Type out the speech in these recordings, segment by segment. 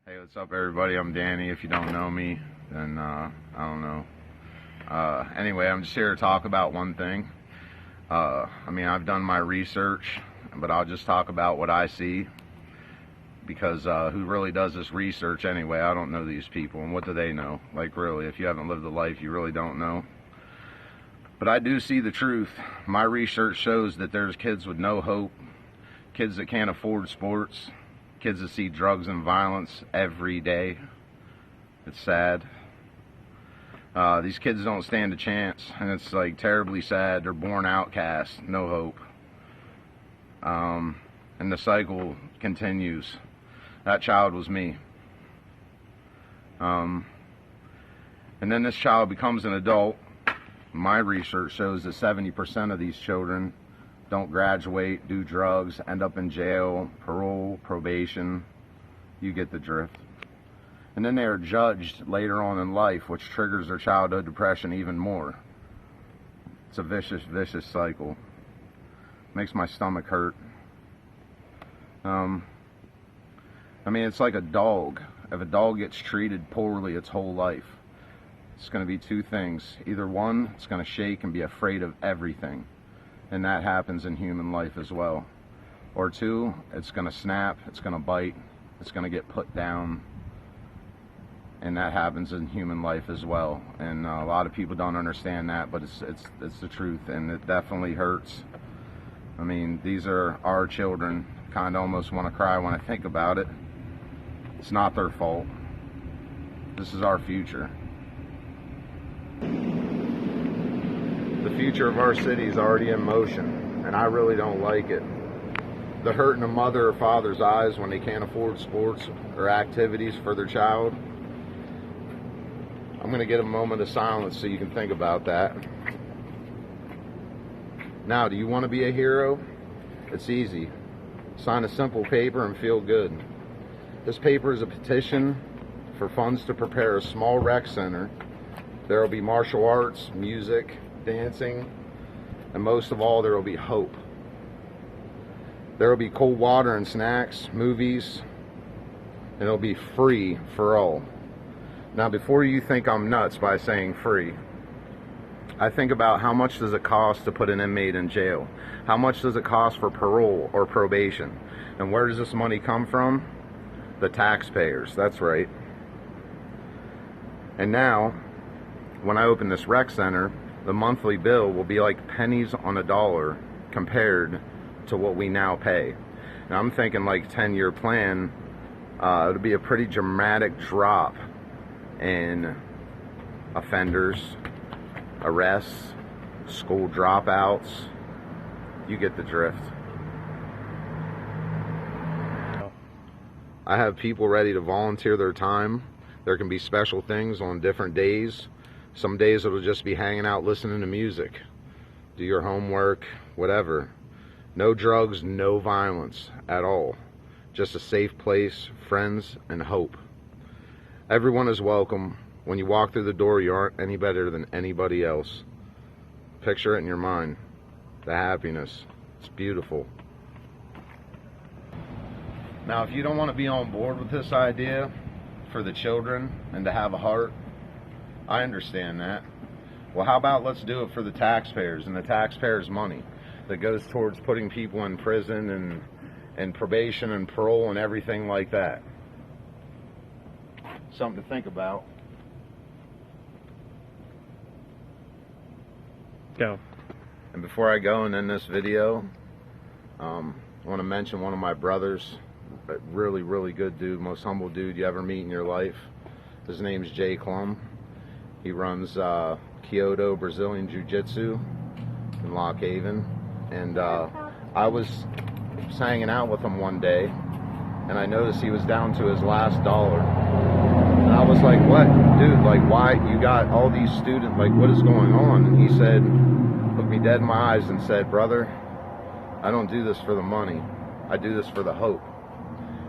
Hey, what's up, everybody? I'm Danny. If you don't know me, then I don't know. Anyway, I'm just here to talk about one thing. I mean, I've done my research, but I'll just talk about what I see, because who really does this research anyway? I don't know these people, and what do they know? Like, really, if you haven't lived the life, you really don't know. But I do see the truth. My research shows that there's kids with no hope, kids that can't afford sports, kids that see drugs and violence every day. It's sad. These kids don't stand a chance, and it's like terribly sad. They're born outcasts, no hope. And the cycle continues. That child was me. And then this child becomes an adult. My research shows that 70% of these children don't graduate, do drugs, end up in jail, parole, probation. You get the drift. And then they are judged later on in life, which triggers their childhood depression even more. It's a vicious, vicious cycle. Makes my stomach hurt. I mean, it's like a dog. If a dog gets treated poorly its whole life, it's going to be two things. Either one, it's going to shake and be afraid of everything. And that happens in human life as well. Or two, it's going to snap, it's going to bite, it's going to get put down. And that happens in human life as well. And a lot of people don't understand that, but it's the truth, and it definitely hurts. I mean, these are our children. Kind of almost want to cry when I think about it. It's not their fault. This is our future. The future of our city is already in motion, and I really don't like it. The hurt in a mother or father's eyes when they can't afford sports or activities for their child. I'm going to get a moment of silence so you can think about that. Now, do you want to be a hero? It's easy. Sign a simple paper and feel good. This paper is a petition for funds to prepare a small rec center. There will be martial arts, music, dancing, and most of all, there will be hope. There will be cold water and snacks, movies, and it'll be free for all. Now, before you think I'm nuts by saying free, I think about how much does it cost to put an inmate in jail? How much does it cost for parole or probation? And where does this money come from? The taxpayers, that's right. And now, when I open this rec center, the monthly bill will be like pennies on a dollar compared to what we now pay. Now, I'm thinking like 10-year plan, it'll be a pretty dramatic drop in offenders, arrests, school dropouts. You get the drift. I have people ready to volunteer their time. There can be special things on different days. Some days it'll just be hanging out listening to music. Do your homework, whatever. No drugs, no violence at all. Just a safe place, friends, and hope. Everyone is welcome. When you walk through the door, you aren't any better than anybody else. Picture it in your mind. The happiness. It's beautiful. Now, if you don't want to be on board with this idea for the children and to have a heart, I understand that. Well, how about let's do it for the taxpayers and the taxpayers' money that goes towards putting people in prison and probation and parole and everything like that. Something to think about. Go. And before I go and end this video, I want to mention one of my brothers, a really, really good dude, most humble dude you ever meet in your life. His name's Jay Klum. He runs Kyoto Brazilian Jiu-Jitsu in Lock Haven. And I was hanging out with him one day, and I noticed he was down to his last dollar. And I was like, what? Dude, like, why? You got all these students, like, what is going on? And he said, looked me dead in my eyes and said, brother, I don't do this for the money. I do this for the hope.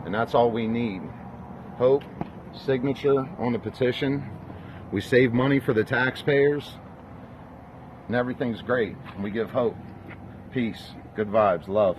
And that's all we need. Hope, signature on the petition. We save money for the taxpayers, and everything's great. And we give hope. Peace, good vibes, love.